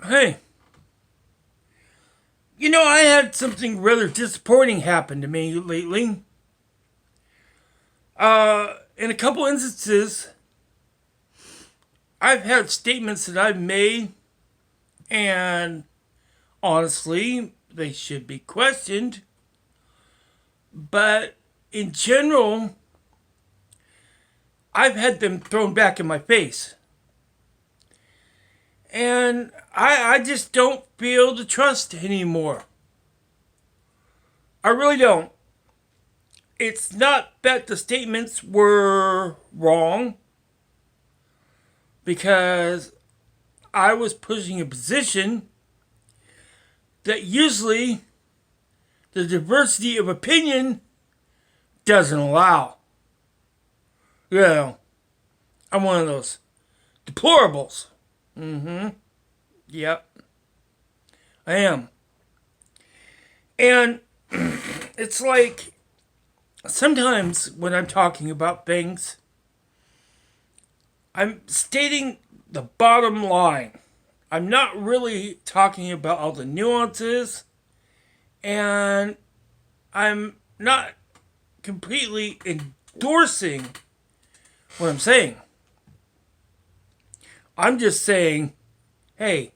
Hey, I had something rather disappointing happen to me lately. In a couple instances, I've had statements that I've made, and honestly, they should be questioned. But in general, I've had them thrown back in my face. And I just don't feel the trust anymore. I really don't. It's not that the statements were wrong, because I was pushing a position that usually the diversity of opinion doesn't allow. I'm one of those deplorables. Yep, I am. And it's like sometimes when I'm talking about things, I'm stating the bottom line. I'm not really talking about all the nuances, and I'm not completely endorsing what I'm saying. I'm just saying, hey,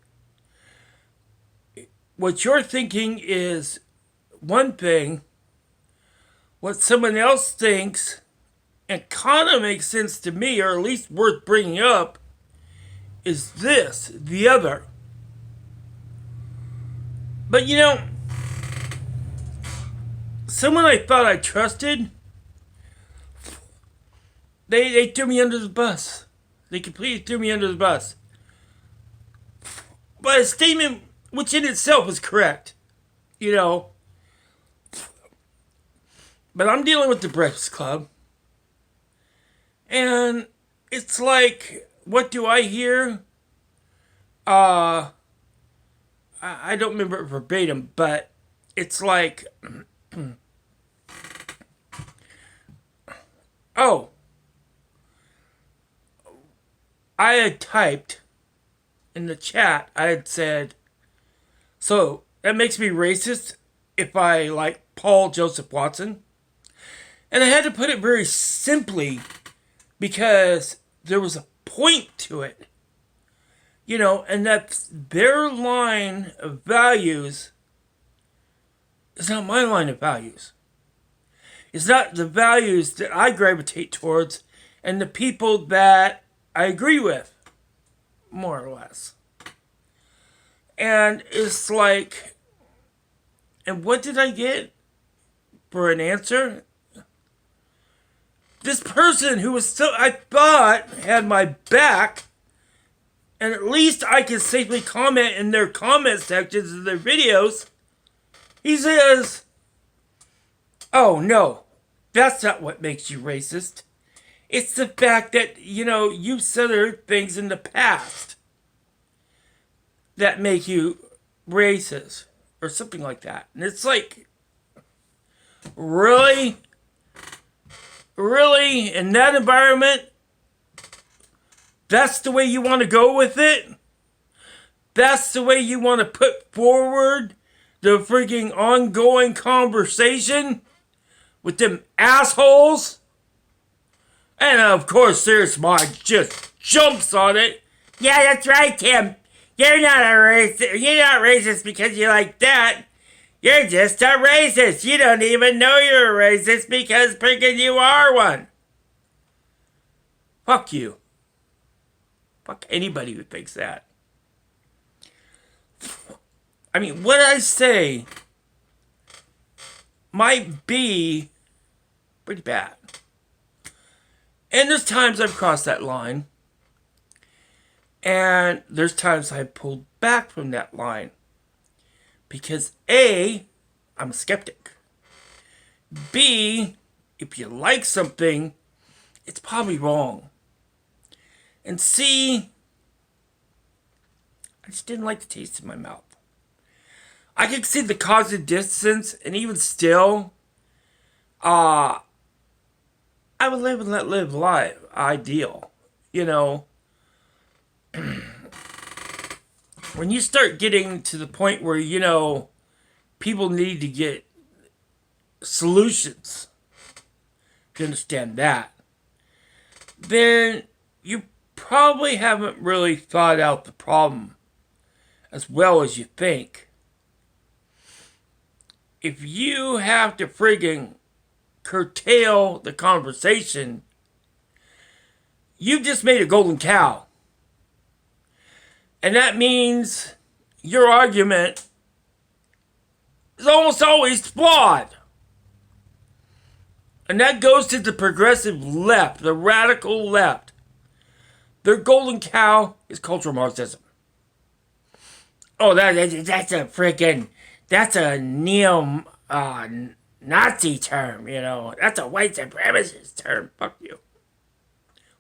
what you're thinking is one thing, what someone else thinks, and kind of makes sense to me, or at least worth bringing up, is this, the other. But someone I thought I trusted, they threw me under the bus. They completely threw me under the bus. But a statement which in itself is correct, you know. But I'm dealing with the Breakfast Club. And it's like, what do I hear? I don't remember it verbatim, but it's like, oh, I had typed in the chat, I had said, so that makes me racist if I like Paul Joseph Watson. And I had to put it very simply because there was a point to it. And that's their line of values is not my line of values. It's not the values that I gravitate towards and the people that I agree with, more or less. And it's like, and what did I get for an answer? This person who was so, I thought, had my back, and at least I could safely comment in their comment sections of their videos, he says, oh no, that's not what makes you racist. It's the fact that, you've said other things in the past that make you racist, or something like that. And it's like, really? Really? In that environment? That's the way you want to go with it? That's the way you want to put forward the freaking ongoing conversation with them assholes? And of course, there's Smog just jumps on it. Yeah, that's right, Tim. You're not a racist. You're not racist because you like that. You're just a racist. You don't even know you're a racist because freaking you are one. Fuck you. Fuck anybody who thinks that. I mean, what I say might be pretty bad. And there's times I've crossed that line. And there's times I've pulled back from that line. Because A, I'm a skeptic. B, if you like something, it's probably wrong. And C, I just didn't like the taste in my mouth. I could see the causative distance, and even still, I would live and let live life. Ideal. when you start getting to the point where, people need to get solutions, if you understand that, then you probably haven't really thought out the problem as well as you think. If you have to friggin' curtail the conversation, you've just made a golden cow. And that means your argument is almost always flawed. And that goes to the progressive left, the radical left. Their golden cow is cultural Marxism. Oh, that's a neo-Nazi term, That's a white supremacist term. Fuck you.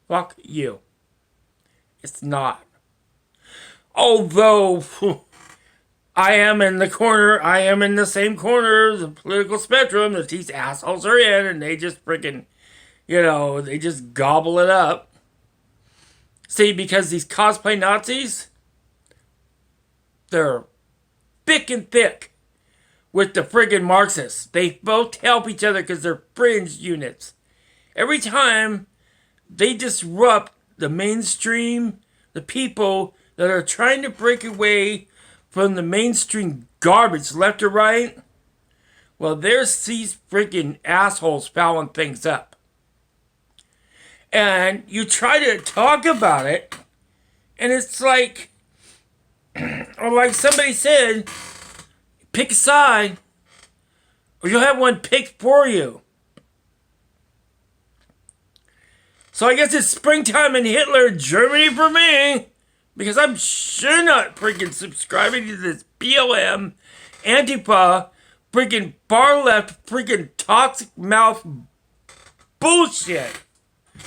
Fuck you. It's not. Although I am in the same corner of the political spectrum that these assholes are in, and they just freaking, they just gobble it up. See, because these cosplay Nazis, they're thick and thick with the friggin' Marxists. They both help each other because they're fringe units. Every time they disrupt the mainstream, the people that are trying to break away from the mainstream garbage left or right, well, there's these freaking assholes fouling things up. And you try to talk about it, and it's like, or like somebody said, pick a side, or you'll have one picked for you. So I guess it's springtime in Hitler Germany for me, because I'm sure not freaking subscribing to this BLM, Antifa, freaking far left, freaking toxic mouth bullshit.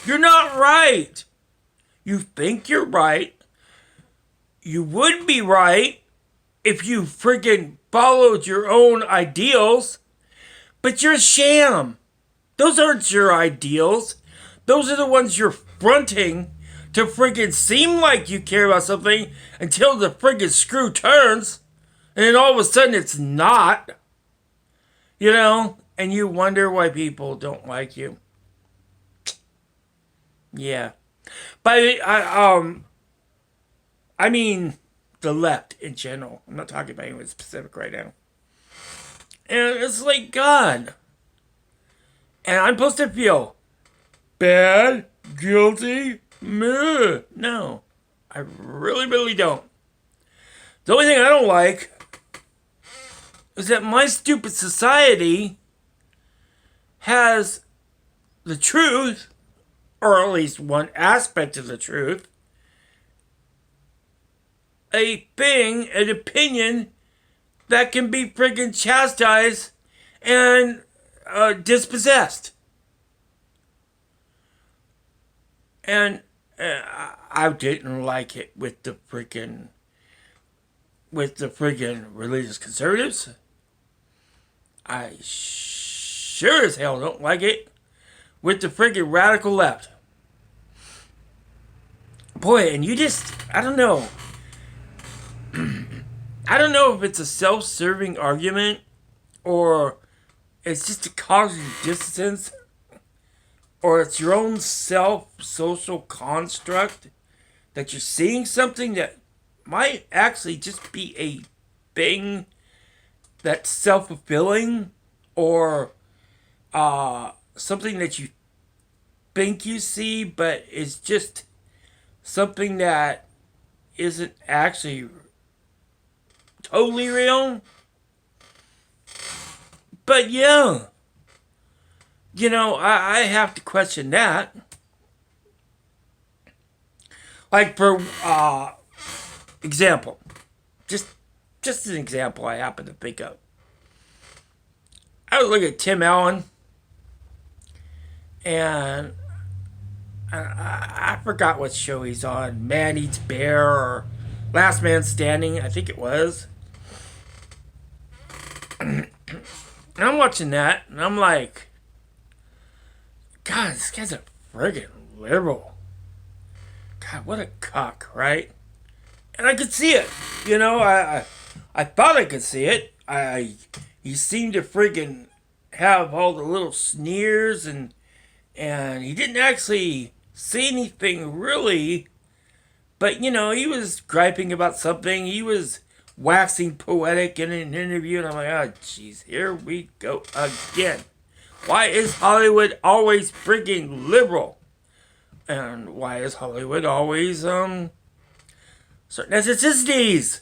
You're not right. You think you're right. You would be right if you freaking followed your own ideals, but you're a sham. Those aren't your ideals. Those are the ones you're fronting to friggin' seem like you care about something until the friggin' screw turns, and then all of a sudden it's not. And you wonder why people don't like you. Yeah. But I mean the left in general. I'm not talking about anyone specific right now. And it's like, God. And I'm supposed to feel bad, guilty, meh. No, I really, really don't. The only thing I don't like is that my stupid society has the truth, or at least one aspect of the truth, an opinion that can be friggin' chastised and dispossessed. And I didn't like it with the friggin' religious conservatives. I sure as hell don't like it with the friggin' radical left. Boy, and I don't know. I don't know if it's a self-serving argument or it's just a cognitive dissonance or it's your own social construct that you're seeing something that might actually just be a thing that's self-fulfilling or something that you think you see but is just something that isn't actually totally real. But yeah, I have to question that. Like for example, just an example I happen to think of. I was looking at Tim Allen, and I forgot what show he's on. Man Eats Bear or Last Man Standing, I think it was. And I'm watching that, and I'm like, God, this guy's a friggin' liberal. God, what a cuck, right? And I could see it. You know, I thought I could see it. He seemed to freaking have all the little sneers and he didn't actually say anything really. But you know, he was griping about something. He was waxing poetic in an interview, and I'm like, oh, jeez, here we go again. Why is Hollywood always freaking liberal? And why is Hollywood always certain ethnicities?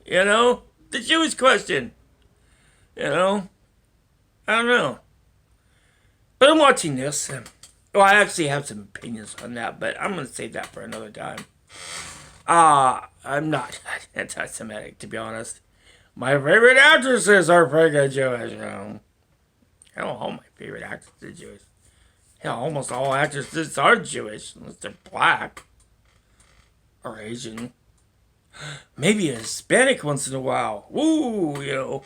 You know, the Jewish question. You know, I don't know. But I'm watching this. Well, I actually have some opinions on that, but I'm going to save that for another time. I'm not anti-Semitic, to be honest. My favorite actresses are freaking Jewish. You know? Hell, all my favorite actors are Jewish. Hell, almost all actresses are Jewish, unless they're black or Asian. Maybe a Hispanic once in a while. Woo, you know.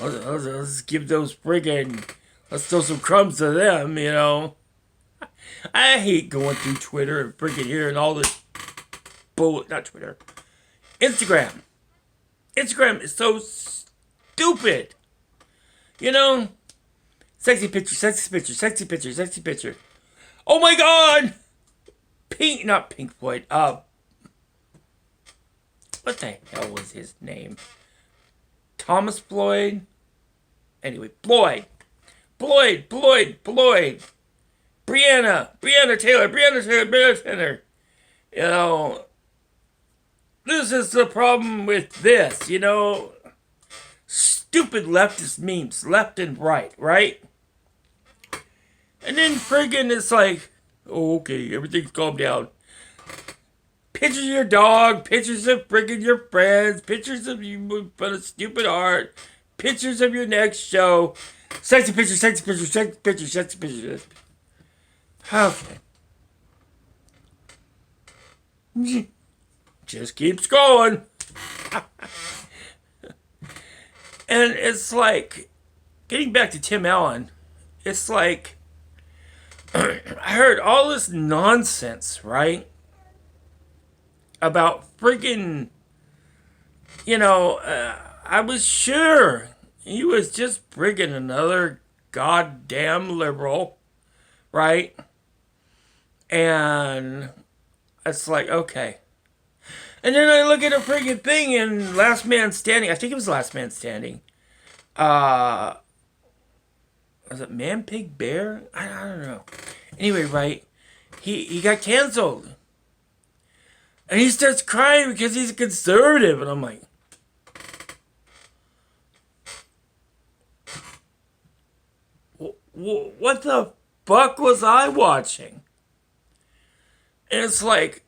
Let's give those friggin'. Let's throw some crumbs to them, you know. I hate going through Twitter and freaking hearing all this bull. Not Twitter. Instagram. Instagram is so stupid. You know? Sexy picture, sexy picture, sexy picture, sexy picture. Oh my god! Not Pink Floyd. What the hell was his name? Thomas Floyd? Anyway, Floyd. Breonna Taylor. You know, this is the problem with this, you know. Stupid leftist memes, left and right? And then friggin' it's like, oh, okay, everything's calmed down. Pictures of your dog, pictures of friggin' your friends, pictures of you for the stupid art, pictures of your next show. Sexy pictures. Okay. Just keeps going. And it's like, getting back to Tim Allen, it's like, I heard all this nonsense, right? About freaking, you know, I was sure he was just friggin' another goddamn liberal, right? And it's like, okay. And then I look at a friggin' thing in Last Man Standing. I think it was Last Man Standing. Was it Man, Pig, Bear? I don't know. Anyway, right? He got canceled. And he starts crying because he's a conservative. And I'm like, what the fuck was I watching? And it's like,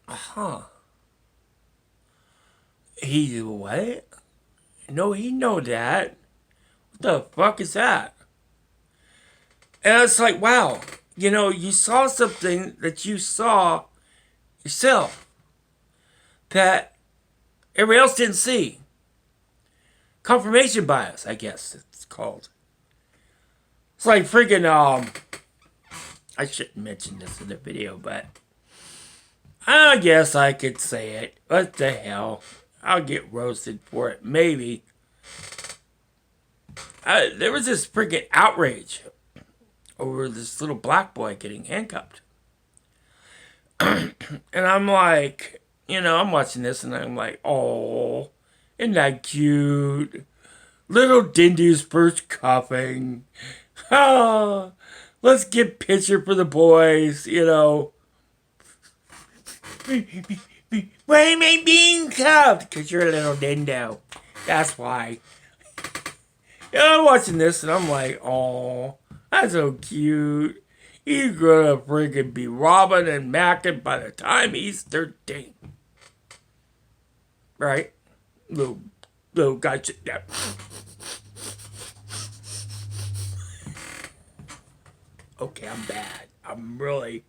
he what? No, he know that. What the fuck is that? And it's like, wow, you know, you saw something that you saw yourself that everybody else didn't see. Confirmation bias, I guess it's called. It's like freaking, I shouldn't mention this in the video, but I guess I could say it. What the hell? I'll get roasted for it, maybe. There was this freaking outrage over this little black boy getting handcuffed. And I'm like, you know, I'm watching this and I'm like, oh, isn't that cute? Little Dindy's first cuffing. Oh, let's get picture for the boys, you know. Why am I being cuffed? Because you're a little dindo. That's why. Yeah, I'm watching this and I'm like, oh, that's so cute. He's gonna freaking be robbing and macking by the time he's 13. Right? Little guy sit down. Okay, I'm bad. I'm really,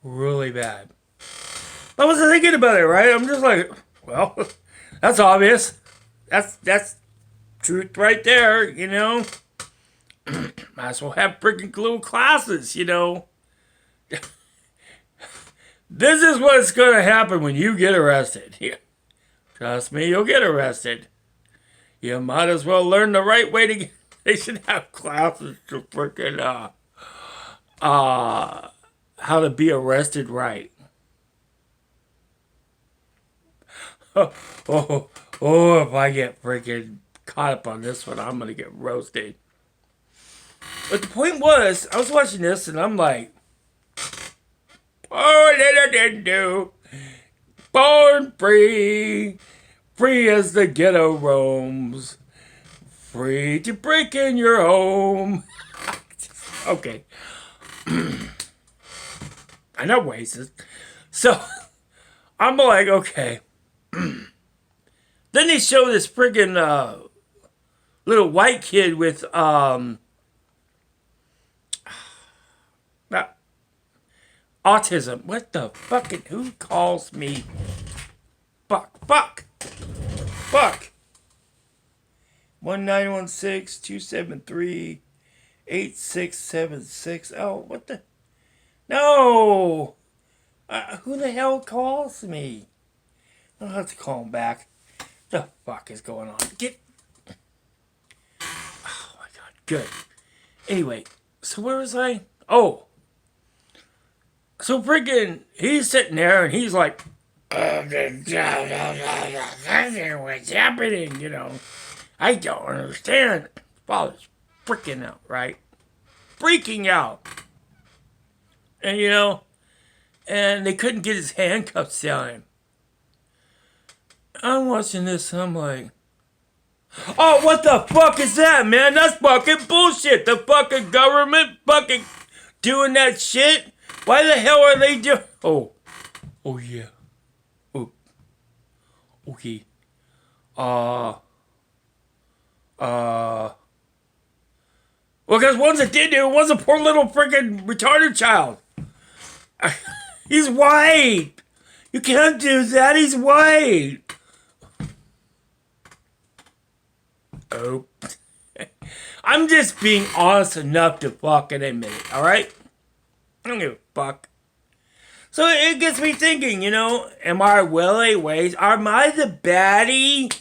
really bad. I wasn't thinking about it, right? I'm just like, well, that's obvious. That's truth right there, you know? Might as well have freaking little classes, you know? This is what's going to happen when you get arrested. Trust me, you'll get arrested. You might as well learn the right way to get. They should have classes to freaking how to be arrested right. Oh, if I get freaking caught up on this one, I'm gonna get roasted. But the point was, I was watching this and I'm like, oh, didn't do. Born free, free as the ghetto roams, free to break in your home. Okay. I know racist. So, I'm like, okay. Then they show this friggin' little white kid with, autism. What the fucking, who calls me? Fuck. 1916-273-8676. Oh, what the? No! Who the hell calls me? I'll have to call him back. The fuck is going on? Oh my god, good. Anyway, so where was I? Oh. So freaking, he's sitting there and he's like, what's happening, you know? I don't understand. Father's freaking out, right? Freaking out. And you know, and they couldn't get his handcuffs down him. I'm watching this and I'm like, oh, what the fuck is that, man? That's fucking bullshit. The fucking government fucking doing that shit. Why the hell are they doing? Oh yeah. Oh, okay. Well, because one's a did do, one's a poor little freaking retarded child. He's white. You can't do that. He's white. Oh. I'm just being honest enough to fucking admit it, alright? I don't give a fuck. So it gets me thinking, you know, am I Willie Ways? Am I the baddie?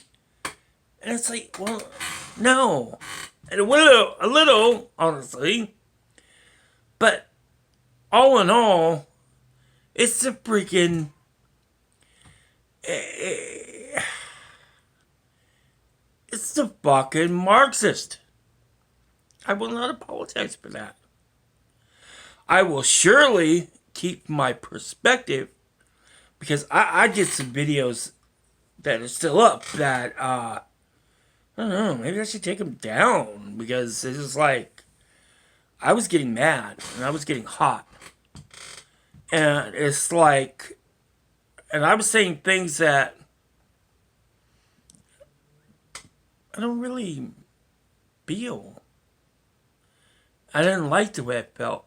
And it's like, well, no. And a little, honestly. But all in all, it's the freaking... It's the fucking Marxist. I will not apologize for that. I will surely keep my perspective because I did some videos that are still up that, I don't know, maybe I should take them down because it's just like, I was getting mad and I was getting hot. And it's like, and I was saying things that I don't really feel. I didn't like the way I felt.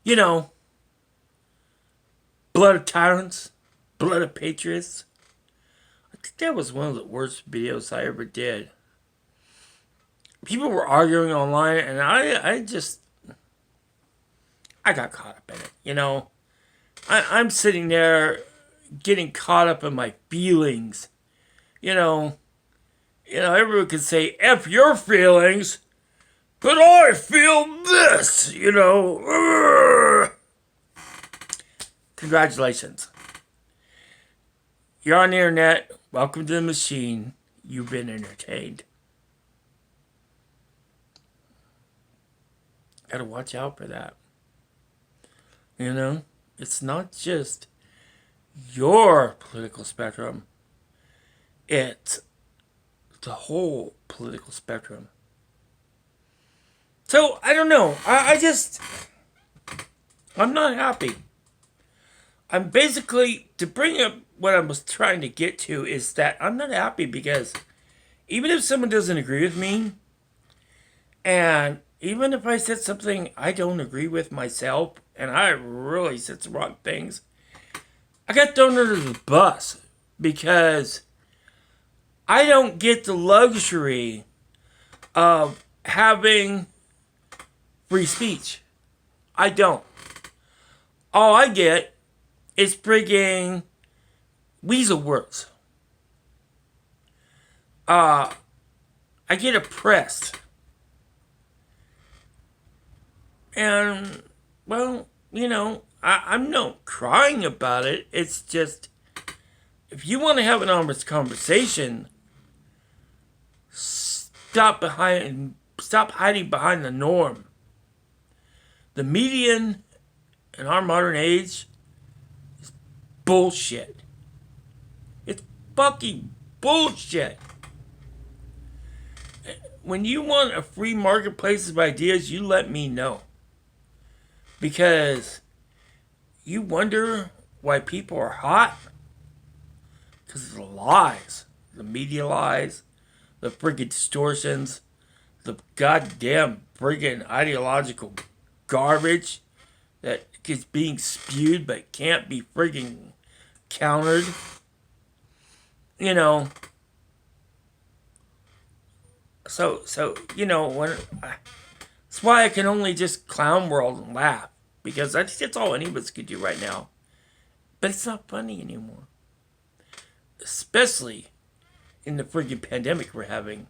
You know, blood of tyrants, blood of patriots. I think that was one of the worst videos I ever did. People were arguing online, and I got caught up in it, you know. I'm sitting there getting caught up in my feelings. You know, everyone can say, F your feelings, but I feel this, you know. Congratulations. You're on the internet. Welcome to the machine. You've been entertained. Gotta watch out for that. You know, it's not just your political spectrum. It's the whole political spectrum. So, I don't know. I'm not happy. I'm basically, to bring up what I was trying to get to is that I'm not happy because even if someone doesn't agree with me, and even if I said something I don't agree with myself, and I really said some wrong things, I got thrown under the bus because I don't get the luxury of having free speech. I don't. All I get is frigging weasel words. I get oppressed. And, well, I'm not crying about it. It's just, if you want to have an honest conversation, stop hiding behind the norm. The median in our modern age is bullshit. It's fucking bullshit. When you want a free marketplace of ideas, you let me know. Because you wonder why people are hot? Because of the lies. The media lies. The friggin' distortions. The goddamn friggin' ideological garbage that is being spewed but can't be friggin' countered. So when that's why I can only just clown world and laugh, because that's all any of us could do right now. But it's not funny anymore, especially in the friggin' pandemic we're having.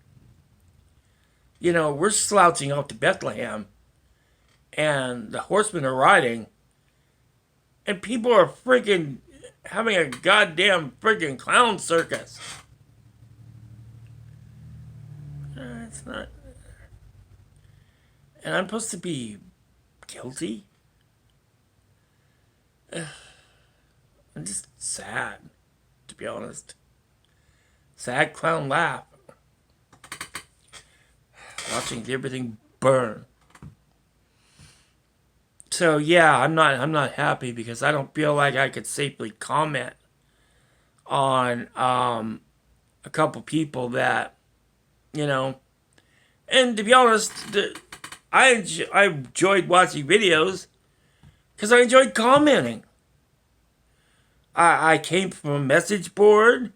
We're slouching off to Bethlehem, and the horsemen are riding, and people are friggin' having a goddamn friggin' clown circus. It's not. And I'm supposed to be guilty? I'm just sad, to be honest. Sad clown laugh. Watching everything burn. So yeah, I'm not happy because I don't feel like I could safely comment on a couple people that, and to be honest, I enjoyed watching videos because I enjoyed commenting. I came from a message board,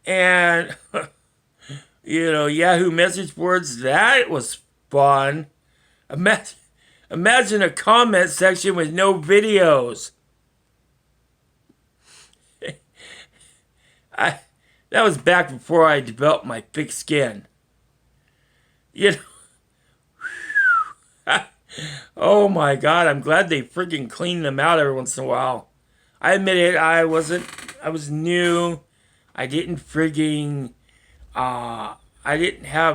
and Yahoo message boards, that was fun. Imagine a comment section with no videos. That was back before I developed my thick skin. Oh my god, I'm glad they freaking clean them out every once in a while. I admit it, I was new. I didn't have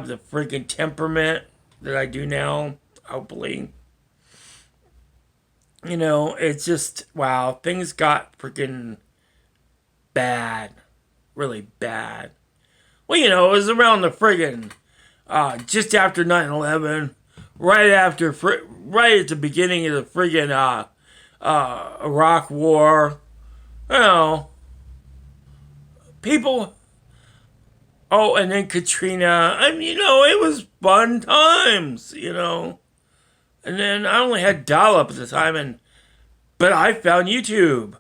the friggin' temperament that I do now, hopefully. It's just, wow, things got freaking bad. Really bad. Well, it was around the friggin', just after 9/11, right at the beginning of the friggin' Iraq War. People. Oh, and then Katrina. It was fun times, And then I only had dial-up at the time, but I found YouTube.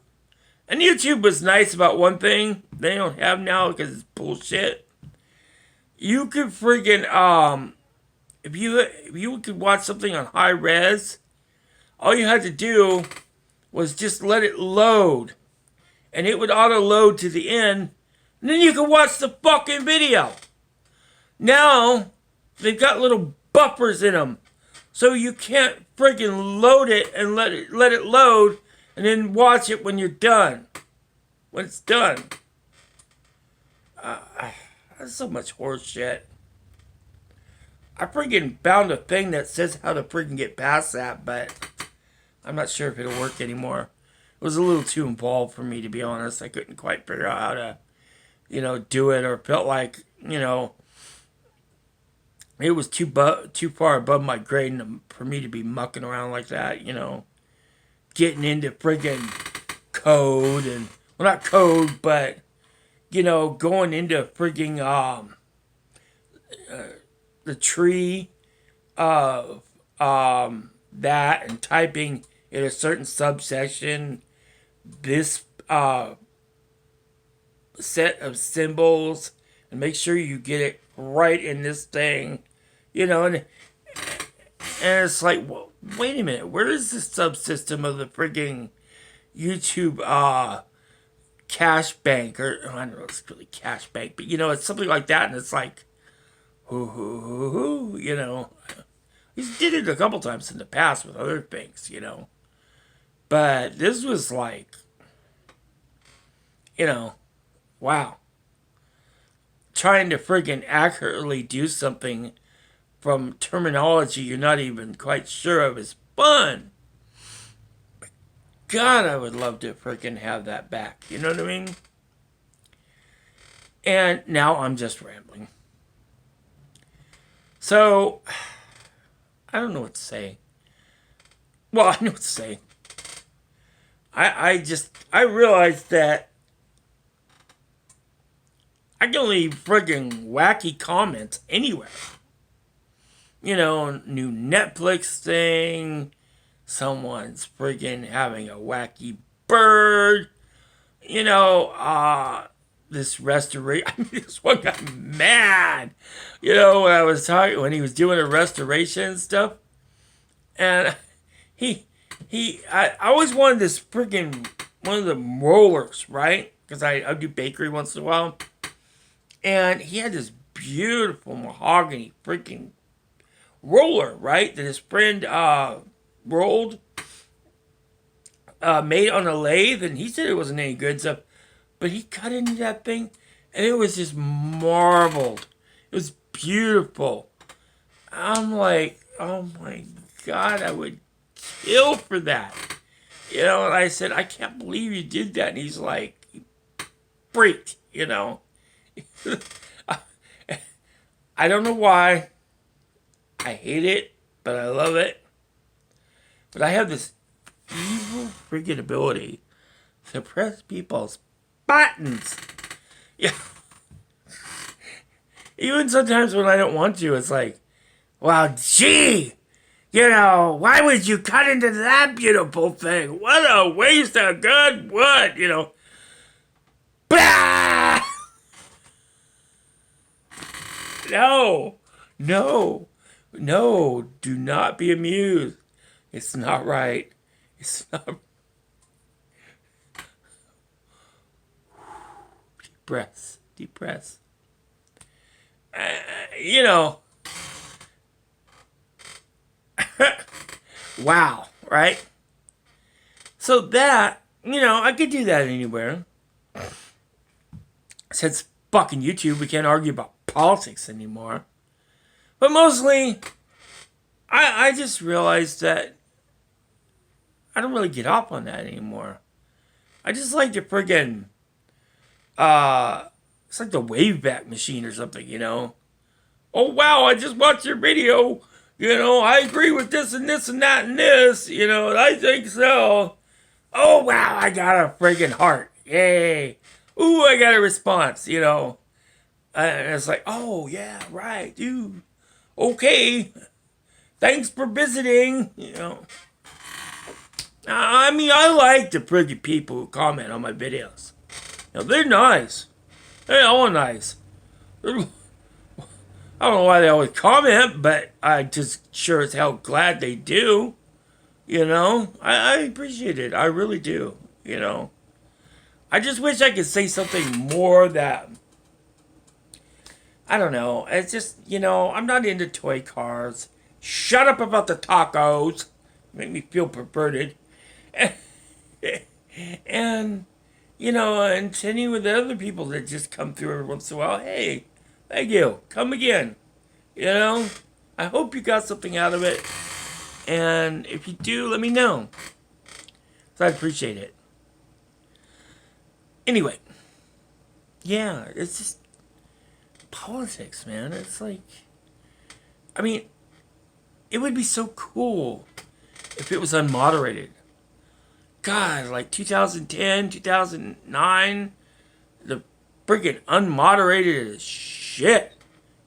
And YouTube was nice about one thing they don't have now because it's bullshit. You could friggin' if you could watch something on high res, all you had to do was just let it load, and it would auto load to the end, and then you could watch the fucking video. Now they've got little buffers in them, so you can't friggin' load it and let it load, and then watch it when you're done. When it's done. That's so much horse shit. I friggin' found a thing that says how to friggin' get past that, but I'm not sure if it'll work anymore. It was a little too involved for me, to be honest. I couldn't quite figure out how to, do it, or felt like, it was too far above my grade for me to be mucking around like that, getting into friggin' code and, well, not code, but, going into friggin' the tree of that and typing in a certain subsection this set of symbols and make sure you get it right in this thing, and it's like, well, wait a minute, where is the subsystem of the frigging YouTube Cash Bank, or I don't know, it's really Cash Bank, but it's something like that, and it's like, who. He's did it a couple times in the past with other things. But this was like, wow. Trying to friggin' accurately do something from terminology you're not even quite sure of is fun. God, I would love to freaking have that back. You know what I mean? And now I'm just rambling. So, I don't know what to say. Well, I know what to say. I realized that I can leave friggin' wacky comments anywhere. New Netflix thing. Someone's friggin' having a wacky bird. This restoration. I mean, this one got mad. When I was talking, when he was doing a restoration and stuff. And I always wanted this friggin' one of the rollers, right? Because I do bakery once in a while. And he had this beautiful mahogany freaking roller, right? That his friend rolled, made on a lathe, and he said it wasn't any good stuff. But he cut into that thing, and it was just marbled. It was beautiful. I'm like, oh my God, I would kill for that. And I said, I can't believe you did that. And he's like, freaked. I don't know why. I hate it, but I love it. But I have this evil freaking ability to press people's buttons. Yeah. Even sometimes when I don't want to, it's like, well, gee, why would you cut into that beautiful thing? What a waste of good wood, Blah! No, do not be amused. It's not right. It's not. Deep breaths. Wow, right? So that, I could do that anywhere. Since fucking YouTube, we can't argue about politics anymore. But mostly, I just realized that I don't really get off on that anymore. I just like to friggin' it's like the Wayback Machine or something. Oh wow, I just watched your video. I agree with this and this and that and this. I think so. Oh wow, I got a friggin' heart. Yay. Ooh, I got a response, And it's like, oh yeah, right, dude. Okay. Thanks for visiting. I mean, I like the pretty people who comment on my videos. They're nice. They're all nice. I don't know why they always comment, but I just sure as hell glad they do. I appreciate it. I really do. I just wish I could say something more that, I don't know. It's just, I'm not into toy cars. Shut up about the tacos. Make me feel perverted. And, and to any of the other people that just come through every once in a while, hey, thank you. Come again. I hope you got something out of it. And if you do, let me know. So I'd appreciate it. Anyway. Yeah, it's just politics, man. It's like, I mean, it would be so cool if it was unmoderated. God, like 2010, 2009, the freaking unmoderated as shit.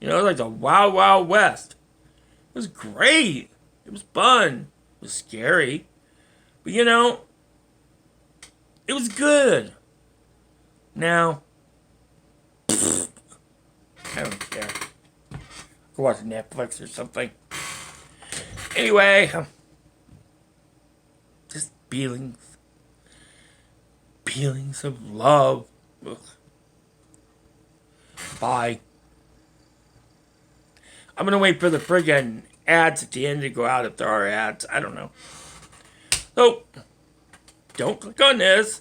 Like the Wild Wild West. It was great. It was fun. It was scary. But it was good. Now, I don't care. Go watch Netflix or something. Anyway, just feelings. Feelings of love. Ugh. Bye. I'm gonna wait for the friggin' ads at the end to go out if there are ads. I don't know. So, don't click on this.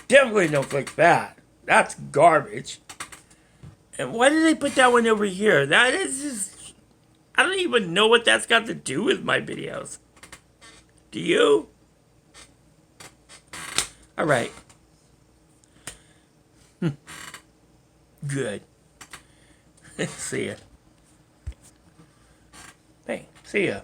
Definitely don't click that. That's garbage. And why did they put that one over here? That is just... I don't even know what that's got to do with my videos. Do you? Alright. Good. See ya. Hey, see ya.